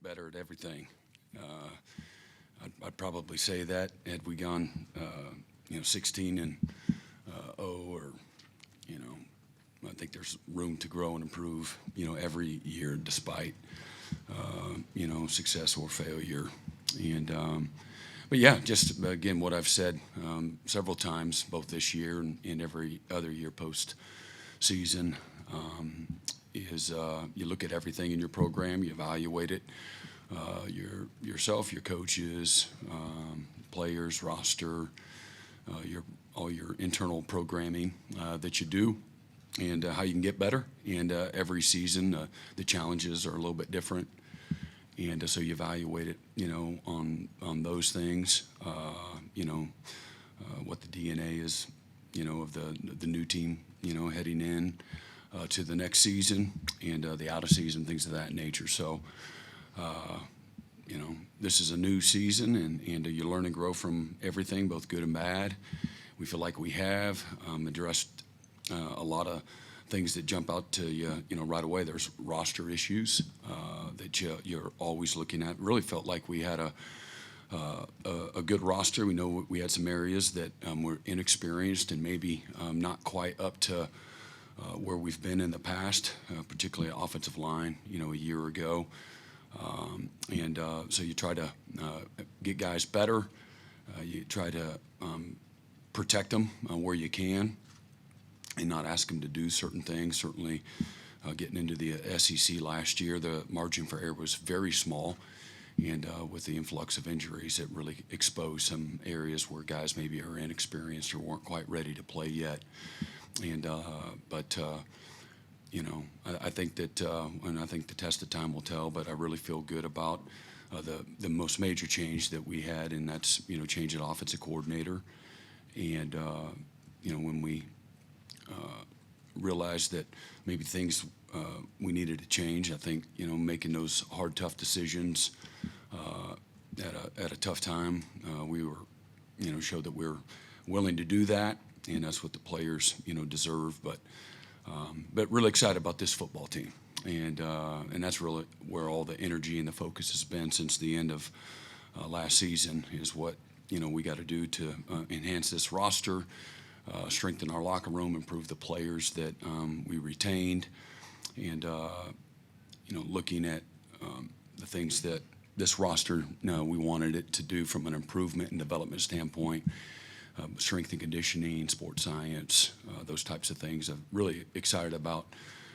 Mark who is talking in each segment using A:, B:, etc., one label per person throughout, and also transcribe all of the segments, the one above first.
A: get better at everything. I'd probably say that had we gone, 16 and 0, or I think there's room to grow and improve, every year, despite success or failure. But yeah, just again what I've said several times, both this year and every other year post season, is you look at everything in your program, you evaluate it, yourself, your coaches, players, roster, all your internal programming that you do, and how you can get better. And every season, the challenges are a little bit different, and so you evaluate it, on those things. What the DNA is, of the new team, heading in to the next season, and the out of season, things of that nature. So, this is a new season, and you learn and grow from everything, both good and bad. We feel like we have addressed a lot of things that jump out to you, right away. There's roster issues that you're always looking at. Really felt like we had a good roster. We know we had some areas that were inexperienced and maybe not quite up to where we've been in the past, particularly offensive line, a year ago. So you try to get guys better. You try to protect them where you can, and not ask them to do certain things. Certainly, getting into the SEC last year, the margin for error was very small, and with the influx of injuries, it really exposed some areas where guys maybe are inexperienced or weren't quite ready to play yet. I think that, and I think the test of time will tell, but I really feel good about the most major change that we had, and that's, change at offensive coordinator. And, when we realized that maybe things we needed to change, I think, making those hard, tough decisions at a tough time, we were, showed that we're willing to do that, and that's what the players, deserve. But really excited about this football team, and that's really where all the energy and the focus has been since the end of last season, is what we got to do to enhance this roster, strengthen our locker room, improve the players that we retained, and looking at the things that this roster, we wanted it to do from an improvement and development standpoint. Strength and conditioning, sports science, those types of things. I'm really excited about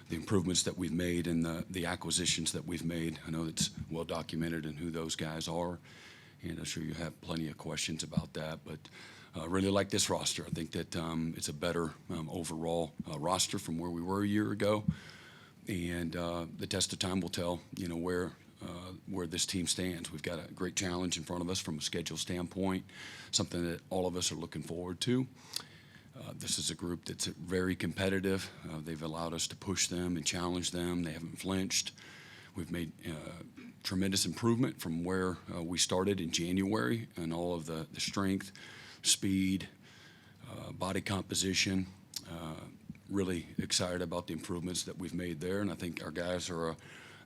A: the improvements that we've made and the acquisitions that we've made. I know it's well documented in who those guys are, and I'm sure you have plenty of questions about that. But I really like this roster. I think that it's a better overall roster from where we were a year ago, and the test of time will tell, where this team stands. We've got a great challenge in front of us from a schedule standpoint, something that all of us are looking forward to. This is a group that's very competitive. They've allowed us to push them and challenge them. They haven't flinched. We've made tremendous improvement from where we started in January, and all of the strength, speed, body composition. Really excited about the improvements that we've made there, and I think our guys are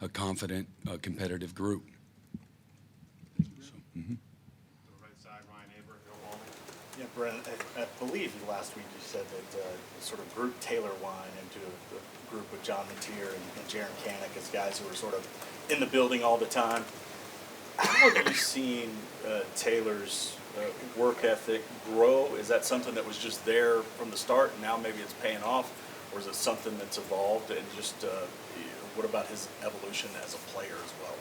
A: a confident, competitive group. So,
B: The right side, Ryan Aber, Bill Walden. Yeah, Brent, I believe last week you said that sort of grouped Taylor Wine into the group with John Mateer and Jaron Kanek as guys who were sort of in the building all the time. How have you seen Taylor's work ethic grow? Is that something that was just there from the start, and now maybe it's paying off, or is it something that's evolved? And just what about his evolution as a player as well?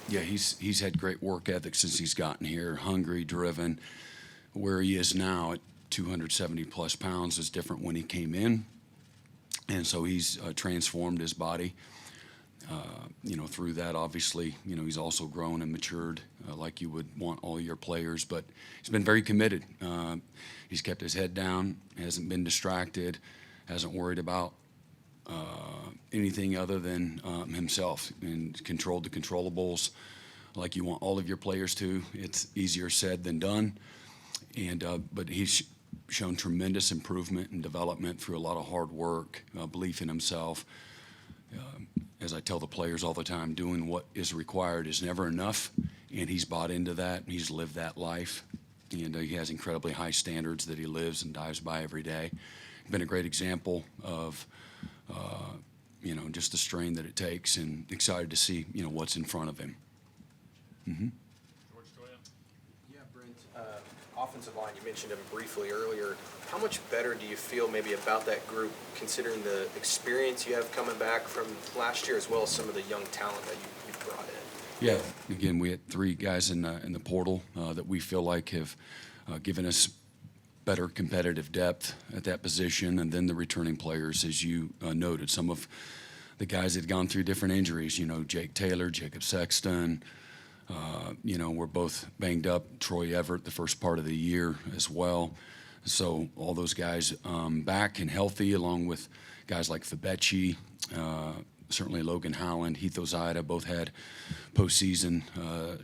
A: Yeah, he's had great work ethic since he's gotten here. Hungry, driven. Where he is now at 270 plus pounds is different when he came in, and so he's transformed his body. Through that, obviously, he's also grown and matured like you would want all your players. But he's been very committed. He's kept his head down, hasn't been distracted, hasn't worried about anything other than himself, and controlled the controllables like you want all of your players to. It's easier said than done, but he's shown tremendous improvement and development through a lot of hard work, belief in himself, as I tell the players all the time, doing what is required is never enough, and he's bought into that. He's lived that life, and he has incredibly high standards that he lives and dives by every day. Been a great example of, just the strain that it takes, and excited to see, what's in front of him. Mm-hmm.
C: George Toya.
D: Yeah, Brent, offensive line, you mentioned him briefly earlier. How much better do you feel maybe about that group, considering the experience you have coming back from last year, as well as some of the young talent that you've brought in?
A: Yeah, again, we had 3 guys in the portal that we feel like have given us better competitive depth at that position, and then the returning players, as you noted, some of the guys that had gone through different injuries, Jake Taylor, Jacob Sexton, we're both banged up, Troy Everett the first part of the year as well. So all those guys back and healthy, along with guys like Fabechi, certainly Logan Howland, Heath Ozida, both had postseason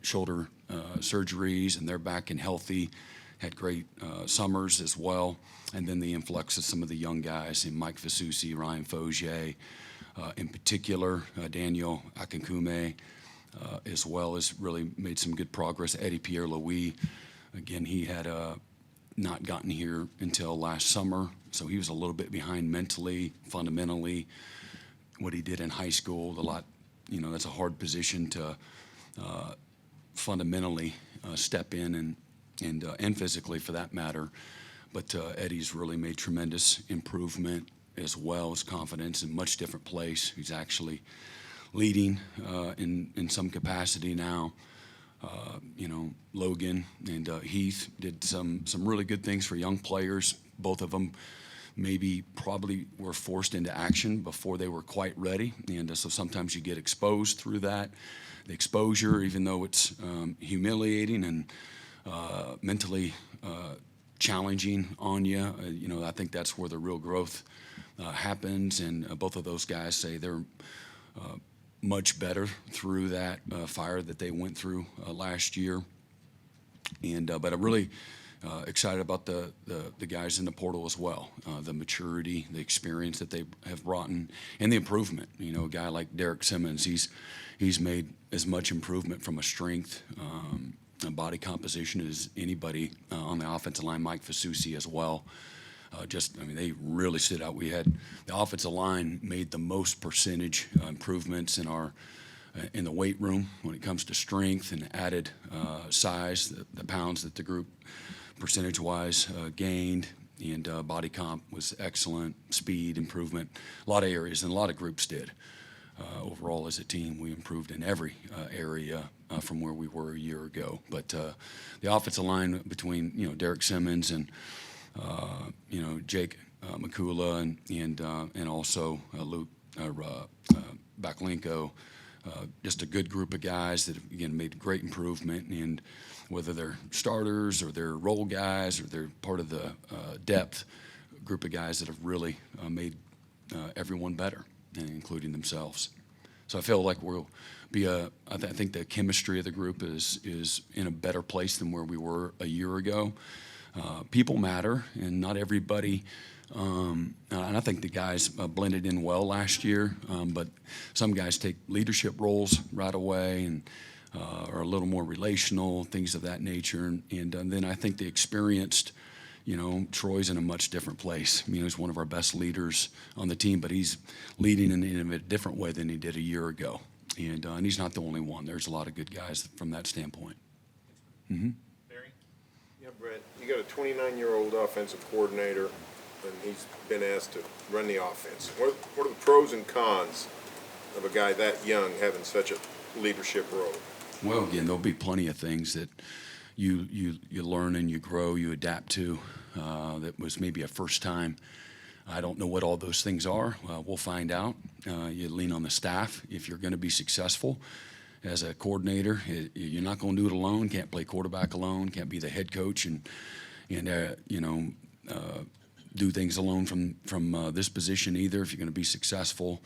A: shoulder surgeries, and they're back and healthy. Had great summers as well. And then the influx of some of the young guys, in Mike Fasusi, Ryan Fogier, in particular, Daniel Akinkume, as well, has really made some good progress. Eddie Pierre-Louis, again, he had not gotten here until last summer, so he was a little bit behind mentally, fundamentally. What he did in high school, that's a hard position to fundamentally step in and physically for that matter. But Eddie's really made tremendous improvement, as well as confidence, in a much different place. He's actually leading in some capacity now. Logan and Heath did some really good things for young players. Both of them probably were forced into action before they were quite ready. And so sometimes you get exposed through that. The exposure, even though it's humiliating and mentally challenging on you, I think that's where the real growth happens. And both of those guys say they're much better through that fire that they went through last year. But I'm really excited about the guys in the portal as well, the maturity, the experience that they have brought in, and the improvement. A guy like Derek Simmons, he's made as much improvement from a strength, body composition as anybody on the offensive line. Mike Fasusi as well. They really stood out. The offensive line made the most percentage improvements in the weight room when it comes to strength and added size, the pounds that the group percentage-wise gained, and body comp was excellent, speed improvement, a lot of areas, and a lot of groups did. Overall, as a team, we improved in every area from where we were a year ago. But the offensive line between Derek Simmons and Jake Makula and also Luke Baklenko, just a good group of guys that have, again, made great improvement. And whether they're starters or they're role guys or they're part of the depth group of guys that have really made everyone better, including themselves. So I feel like we'll be I think the chemistry of the group is in a better place than where we were a year ago. People matter, and not everybody. And I think the guys blended in well last year, but some guys take leadership roles right away and are a little more relational, things of that nature. And then I think the experienced, Troy's in a much different place. He's one of our best leaders on the team, but he's leading in a different way than he did a year ago. And he's not the only one. There's a lot of good guys from that standpoint. Mm-hmm.
C: Barry?
E: Yeah, Brent, you got a 29-year-old offensive coordinator, and he's been asked to run the offense. What are the pros and cons of a guy that young having such a leadership role?
A: Well, again, there'll be plenty of things that you learn and you grow, you adapt to. That was maybe a first time. I don't know what all those things are. We'll find out. You lean on the staff if you're going to be successful. As a coordinator, you're not going to do it alone. Can't play quarterback alone. Can't be the head coach and do things alone from this position either. If you're going to be successful,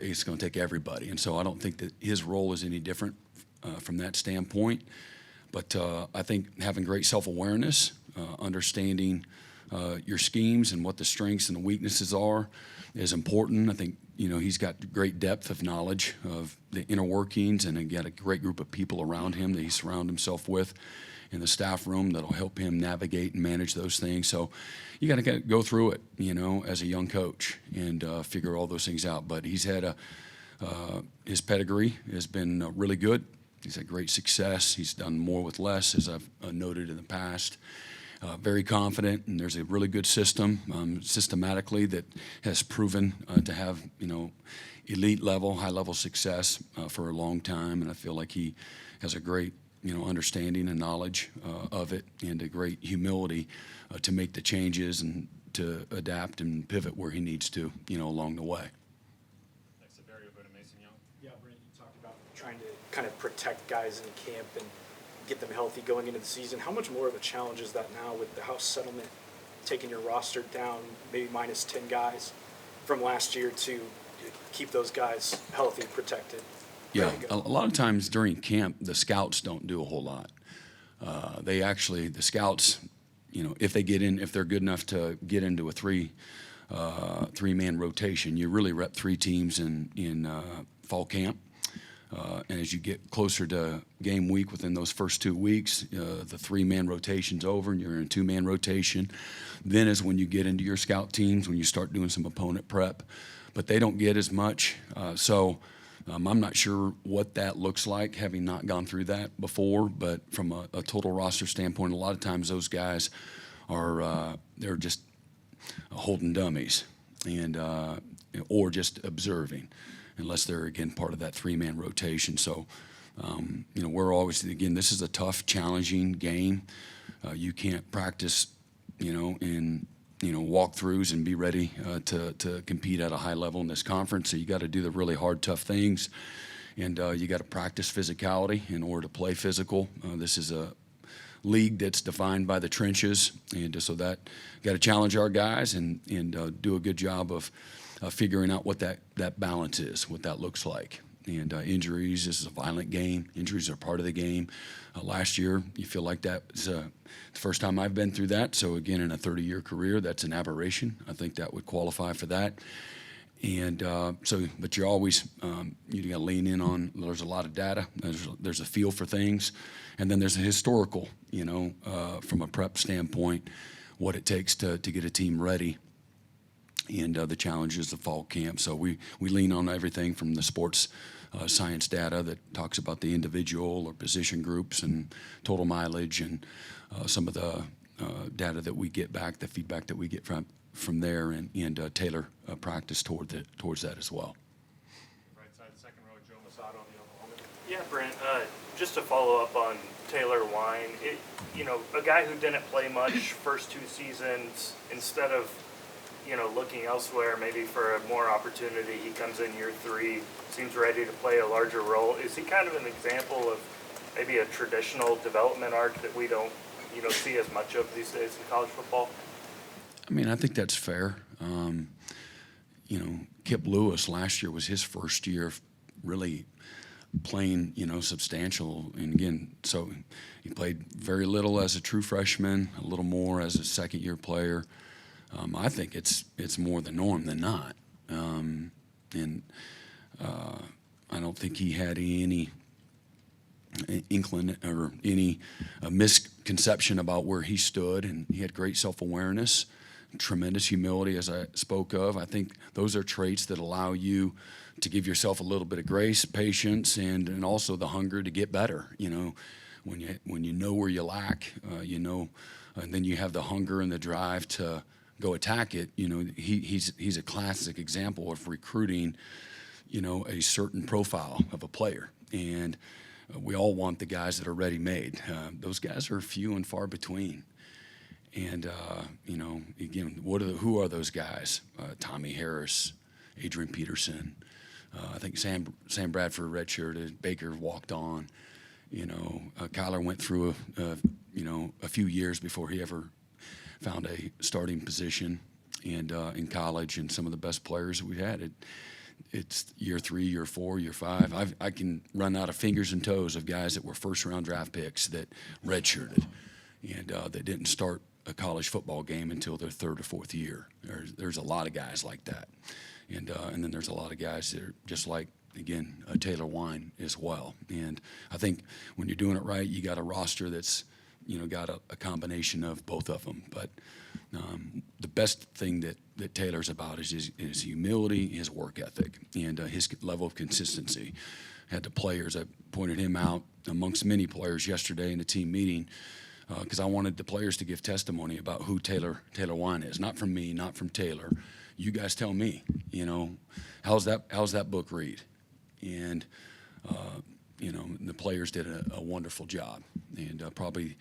A: it's going to take everybody. And so I don't think that his role is any different from that standpoint. But I think having great self-awareness, understanding your schemes and what the strengths and the weaknesses are is important. I think he's got great depth of knowledge of the inner workings, and he got a great group of people around him that he surrounds himself with in the staff room that'll help him navigate and manage those things. So you got to go through it, as a young coach and figure all those things out. But he's had his pedigree has been really good. He's had great success. He's done more with less, as I've noted in the past. Very confident, and there's a really good system systematically that has proven to have elite level, high level success for a long time. And I feel like he has a great understanding and knowledge of it, and a great humility to make the changes and to adapt and pivot where he needs to, along the way.
C: Next to Barry, we'll go to Mason Young.
F: Yeah, Brent, you talked about trying to kind of protect guys in camp and get them healthy going into the season. How much more of a challenge is that now with the House settlement, taking your roster down maybe minus 10 guys from last year to keep those guys healthy, protected?
A: Yeah, a lot of times during camp, the scouts don't do a whole lot. The scouts, if they're good enough to get into a three-man rotation, you really rep 3 teams in fall camp. And as you get closer to game week, within those first 2 weeks, the 3-man rotation's over and you're in a 2-man rotation. Then is when you get into your scout teams, when you start doing some opponent prep. But they don't get as much. I'm not sure what that looks like, having not gone through that before. But from a total roster standpoint, a lot of times those guys they're just holding dummies and or just observing, unless they're, again, part of that 3-man rotation. So, we're always, again, this is a tough, challenging game. You can't practice, in, walkthroughs and be ready to compete at a high level in this conference. So you got to do the really hard, tough things. And you got to practice physicality in order to play physical. This is a league that's defined by the trenches. And so that got to challenge our guys and do a good job of figuring out what that balance is, what that looks like. And injuries, this is a violent game. Injuries are part of the game. Last year, you feel like that was the first time I've been through that. So again, in a 30-year career, that's an aberration. I think that would qualify for that. And but you're always, you got to lean in on, there's a lot of data. There's a feel for things. And then there's a historical, from a prep standpoint, what it takes to get a team ready. And the challenges of fall camp. So we lean on everything from the sports science data that talks about the individual or position groups and total mileage, and some of the data that we get back, the feedback that we get from there, and tailor practice towards that as well.
C: Right side, second row, Joe Masato on the Oklahoma.
G: Yeah, Brent, just to follow up on Taylor Wine, a guy who didn't play much first 2 seasons, instead of looking elsewhere, maybe for a more opportunity, he comes in year 3, seems ready to play a larger role. Is he kind of an example of maybe a traditional development arc that we don't, see as much of these days in college football?
A: I mean, I think that's fair. Kip Lewis last year was his first year of really playing, substantial. And again, so he played very little as a true freshman, a little more as a second-year player. I think it's more the norm than not. I don't think he had any inkling or any misconception about where he stood, and he had great self-awareness, tremendous humility, as I spoke of. I think those are traits that allow you to give yourself a little bit of grace, patience, and also the hunger to get better. When you know where you lack, and then you have the hunger and the drive to go attack it. He's a classic example of recruiting, a certain profile of a player. And we all want the guys that are ready-made. Those guys are few and far between. And, again, who are those guys? Tommy Harris, Adrian Peterson. I think Sam Bradford redshirted. Baker walked on. Kyler went through a few years before he ever found a starting position, and in college, and some of the best players that we've had. It's year 3, year 4, year 5. I can run out of fingers and toes of guys that were first-round draft picks that redshirted, and that didn't start a college football game until their 3rd or 4th year. There's a lot of guys like that, And then there's a lot of guys that are just like, again, Taylor Wine as well. And I think when you're doing it right, you got a roster that's, got a combination of both of them. But the best thing that Taylor's about is his humility, his work ethic, and his level of consistency. Had the players, I pointed him out amongst many players yesterday in the team meeting, because I wanted the players to give testimony about who Taylor Wine is. Not from me, not from Taylor. You guys tell me, how's that book read? And, the players did a wonderful job. And probably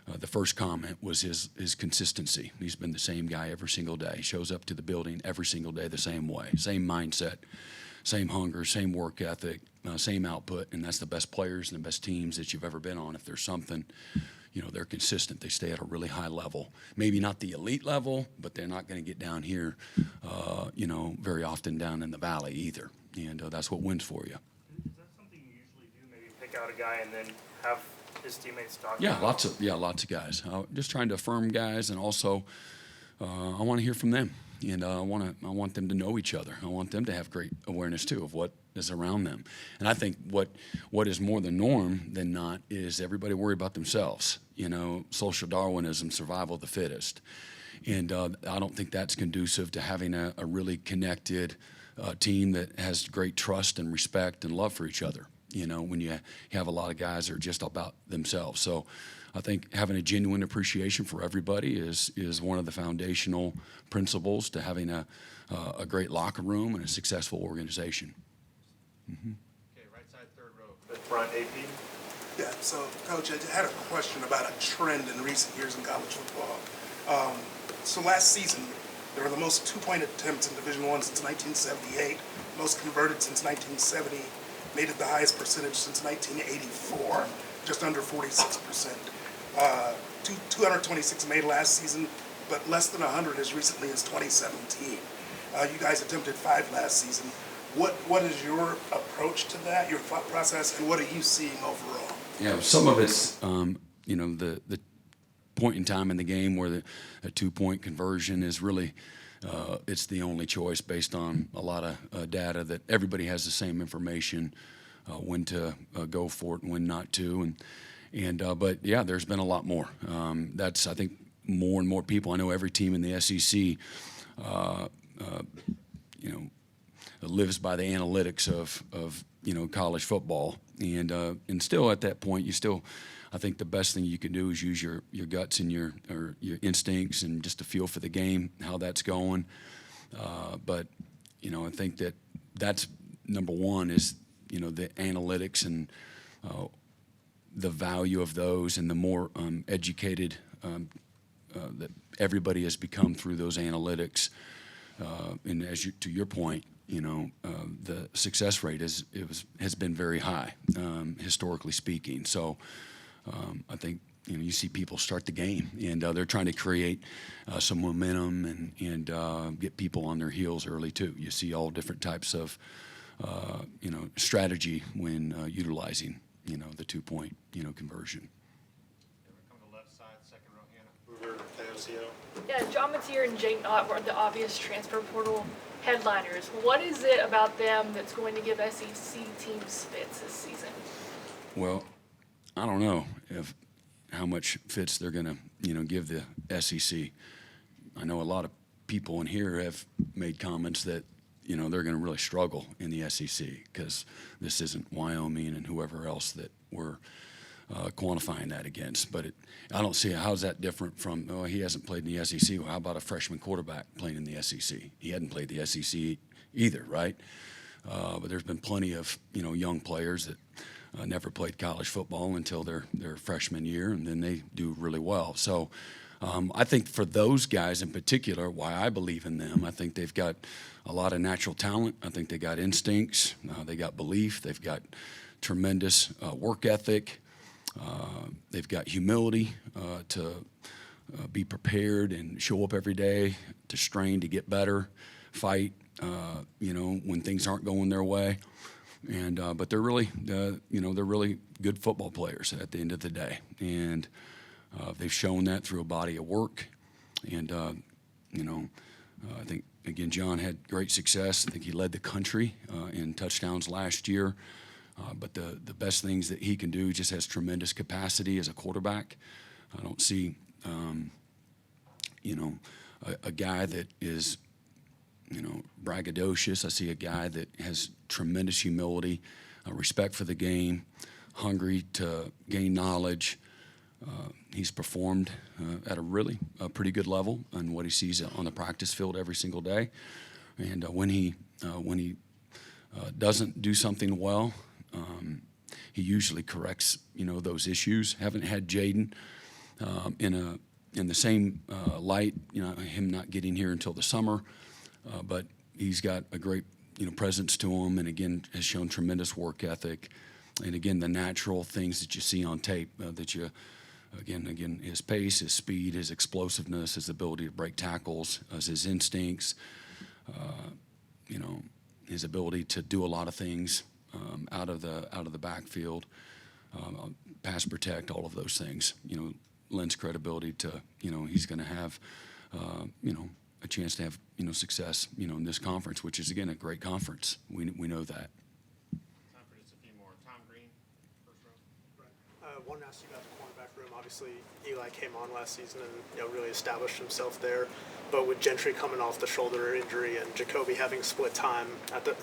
A: the first comment was his consistency. He's been the same guy every single day. Shows up to the building every single day the same way. Same mindset, same hunger, same work ethic, same output. And that's the best players and the best teams that you've ever been on. If there's something, they're consistent. They stay at a really high level. Maybe not the elite level, but they're not going to get down here, very often down in the valley either. And that's what wins for you.
G: Is that something you usually do? Maybe pick out a guy and then have his teammates talk?
A: Yeah,
G: about
A: lots of guys. Just trying to affirm guys, and also I want to hear from them, and I want them to know each other. I want them to have great awareness too of what is around them. And I think what is more the norm than not is everybody worry about themselves. Social Darwinism, survival of the fittest, and I don't think that's conducive to having a really connected team that has great trust and respect and love for each other. When you have a lot of guys that are just about themselves. So I think having a genuine appreciation for everybody is one of the foundational principles to having a great locker room and a successful organization.
C: Okay, right side, third row. The front, AP.
H: Yeah, so Coach, I had a question about a trend in recent years in college football. So last season, there were the most two-point attempts in Division I since 1978, most converted since 1970, made it the highest percentage since 1984, just under 46%. 226 made last season, but less than 100 as recently as 2017. You guys attempted 5 last season. What is your approach to that, your thought process, and what are you seeing overall?
A: Yeah, some of it's, the point in time in the game where a 2-point conversion is really, it's the only choice based on a lot of data that everybody has the same information, when to go for it and when not to. But yeah, there's been a lot more. That's, I think, more and more people. I know every team in the SEC, lives by the analytics of college football, and still at that point, I think the best thing you can do is use your guts and your instincts and just a feel for the game, how that's going. But I think that's number one is the analytics and the value of those, and the more educated that everybody has become through those analytics. And to your point, the success rate has been very high, historically speaking. So I think you see people start the game, and they're trying to create some momentum and get people on their heels early too. You see all different types of strategy when utilizing the 2-point conversion.
C: Come to the left side, second row, Hannah Hoover, KOCO.
I: Yeah, John Mateer and Jake Knott were the obvious transfer portal headliners. What is it about them that's going to give SEC teams fits this season?
A: Well, I don't know how much fits they're going to give the SEC. I know a lot of people in here have made comments that they're going to really struggle in the SEC because this isn't Wyoming and whoever else that we're quantifying that against. But I don't see how's that different from, he hasn't played in the SEC. Well, how about a freshman quarterback playing in the SEC? He hadn't played the SEC either, right? But there's been plenty of young players that never played college football until their freshman year, and then they do really well. So I think for those guys in particular, why I believe in them, I think they've got a lot of natural talent. I think they got instincts. They got belief. They've got tremendous work ethic. They've got humility to be prepared and show up every day, to strain to get better, fight, when things aren't going their way. And but they're really, they're really good football players at the end of the day, and they've shown that through a body of work. And I think Again, John had great success. I think he led the country in touchdowns last year. But the best things that he can do, just has tremendous capacity as a quarterback. I don't see, a guy that is, braggadocious. I see a guy that has tremendous humility, respect for the game, hungry to gain knowledge. He's performed at a pretty good level on what he sees on the practice field every single day. And when he doesn't do something well, he usually corrects those issues. Haven't had Jaden in the same light. Him not getting here until the summer, but he's got a great presence to him, and again has shown tremendous work ethic. And again, the natural things that you see on tape that you. Again, his pace, his speed, his explosiveness, his ability to break tackles, his instincts, his ability to do a lot of things out of the backfield, pass protect, all of those things. Lends credibility to he's going to have a chance to have success in this conference, which is again a great conference. We know that.
C: Time for just a few more. Tom Green, first row.
J: Wanted to ask you about the cornerback room. Obviously, Eli came on last season and really established himself there. But with Gentry coming off the shoulder injury and Jacoby having split time at the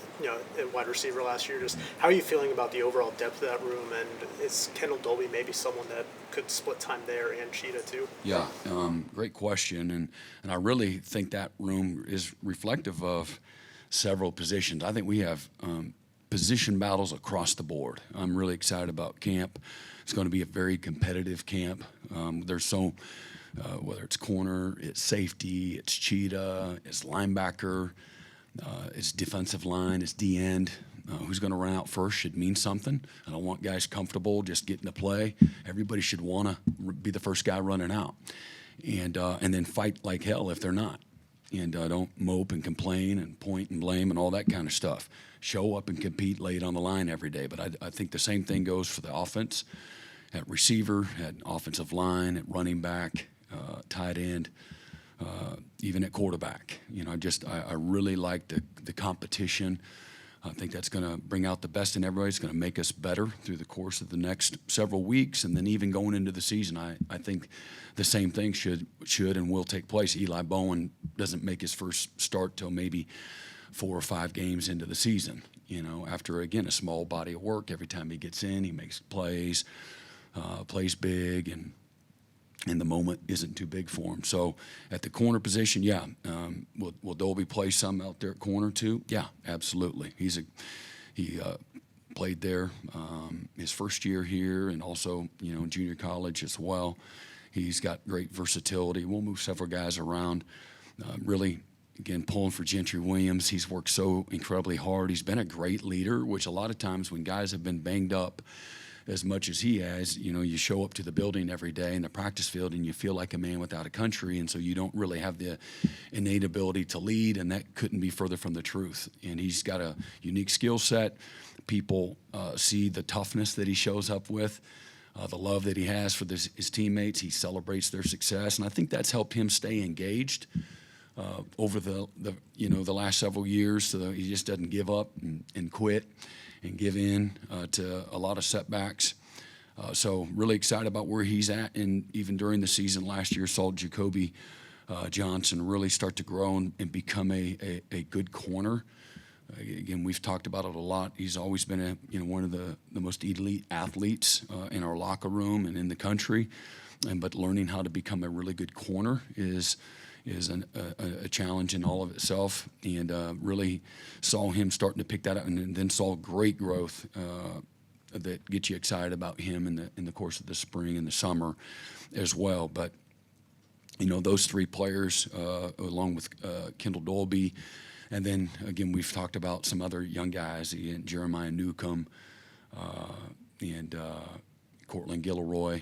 J: at wide receiver last year, just how are you feeling about the overall depth of that room? And is Kendall Dolby maybe someone that could split time there and Cheetah too?
A: Yeah, great question, and I really think that room is reflective of several positions. I think we have position battles across the board. I'm really excited about camp. It's going to be a very competitive camp. There's so, whether it's corner, it's safety, it's cheetah, it's linebacker, it's defensive line, it's D-end. Who's going to run out first should mean something. I don't want guys comfortable just getting to play. Everybody should want to be the first guy running out, and then fight like hell if they're not. And don't mope and complain and point and blame and all that kind of stuff. Show up and compete, lay it on the line every day. But I think the same thing goes for the offense, at receiver, at offensive line, at running back, tight end, even at quarterback. I really like the competition. I think that's going to bring out the best in everybody. It's going to make us better through the course of the next several weeks, and then even going into the season. I think the same thing should and will take place. Eli Bowen doesn't make his first start till maybe 4 or 5 games into the season. After again a small body of work. Every time he gets in, he makes plays, plays big, and the moment isn't too big for him. So at the corner position, yeah, will Dolby play some out there at corner too? Yeah, absolutely. He played there his first year here, and also junior college as well. He's got great versatility. We'll move several guys around. Really, again, pulling for Gentry Williams. He's worked so incredibly hard. He's been a great leader, which a lot of times when guys have been banged up as much as he has, you show up to the building every day in the practice field and you feel like a man without a country, and so you don't really have the innate ability to lead, and that couldn't be further from the truth. And he's got a unique skill set. People see the toughness that he shows up with, the love that he has for his teammates. He celebrates their success, and I think that's helped him stay engaged over the last several years, so that he just doesn't give up and quit and give in to a lot of setbacks. So really excited about where he's at, and even during the season last year saw Jacoby Johnson really start to grow and become a good corner. Again, we've talked about it a lot. He's always been one of the most elite athletes in our locker room and in the country, but learning how to become a really good corner is a challenge in all of itself, and really saw him starting to pick that up, and then saw great growth that gets you excited about him in the course of the spring and the summer as well. But those 3 players, along with Kendall Dolby, and then again we've talked about some other young guys, Jeremiah Newcomb and Cortland Gilroy,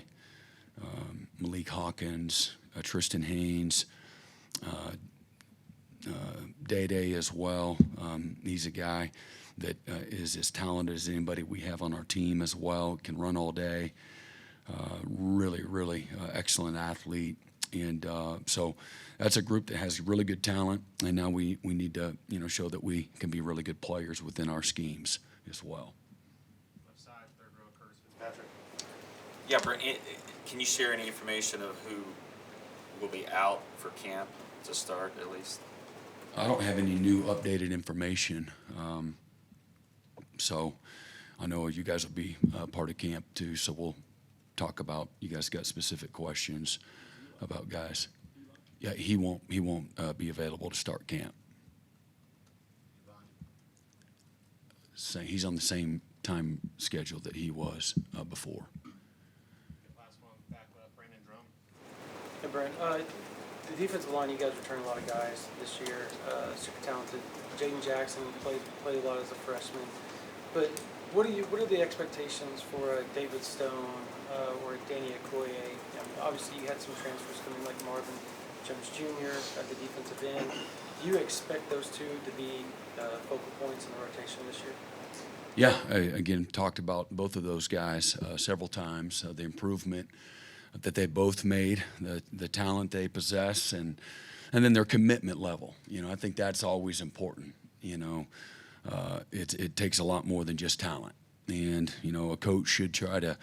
A: Malik Hawkins, Tristan Haynes. Day as well. He's a guy that is as talented as anybody we have on our team as well. Can run all day. Really excellent athlete. And so that's a group that has really good talent, and now we need to, show that we can be really good players within our schemes as well.
C: Left side, third row, Curtis Fitzpatrick.
K: Yeah, Brent, can you share any information of who will be out for camp to start at least?
A: I don't have any new updated information. So I know you guys will be part of camp too, so we'll talk about, you guys got specific questions about guys. Yeah, he won't be available to start camp. He's on the same time schedule that he was before.
C: Last one, back left, Brandon Drum.
L: Hey, Brent. The defensive line, you guys returned a lot of guys this year, super talented. Jaden Jackson played a lot as a freshman. But what are the expectations for David Stone or Danny Okoye? I mean, obviously, you had some transfers coming like Marvin Jones Jr. at the defensive end. Do you expect those two to be focal points in the rotation this year?
A: Yeah, I, again, talked about both of those guys several times, the improvement that they both made, the talent they possess, and then their commitment level. I think that's always important. It takes a lot more than just talent. And, a coach should try to,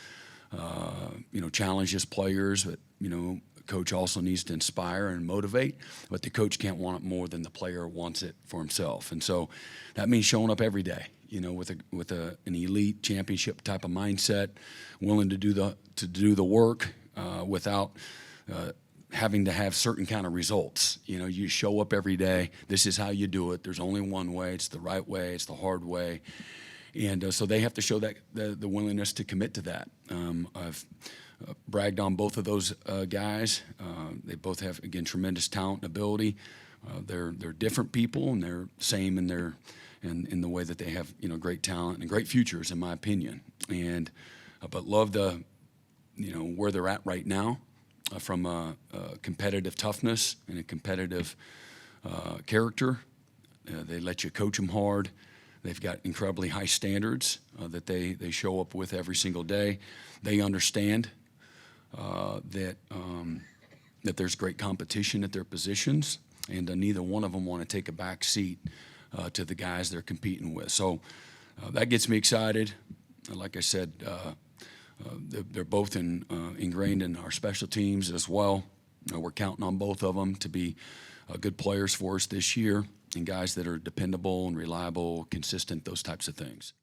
A: challenge his players, but, a coach also needs to inspire and motivate, but the coach can't want it more than the player wants it for himself. And so that means showing up every day, with an elite championship type of mindset, willing to do the work without having to have certain kind of results. You show up every day. This is how you do it. There's only one way. It's the right way. It's the hard way. And so they have to show that the willingness to commit to that. I've bragged on both of those guys. They both have, again, tremendous talent and ability. They're different people, and they're same in the way that they have great talent and great futures, in my opinion. And but love the where they're at right now. From a competitive toughness and a competitive character. They let you coach them hard. They've got incredibly high standards that they show up with every single day. They understand that there's great competition at their positions, and neither one of them want to take a back seat to the guys they're competing with. So that gets me excited. Like I said, they're both ingrained in our special teams as well. We're counting on both of them to be good players for us this year, and guys that are dependable and reliable, consistent, those types of things.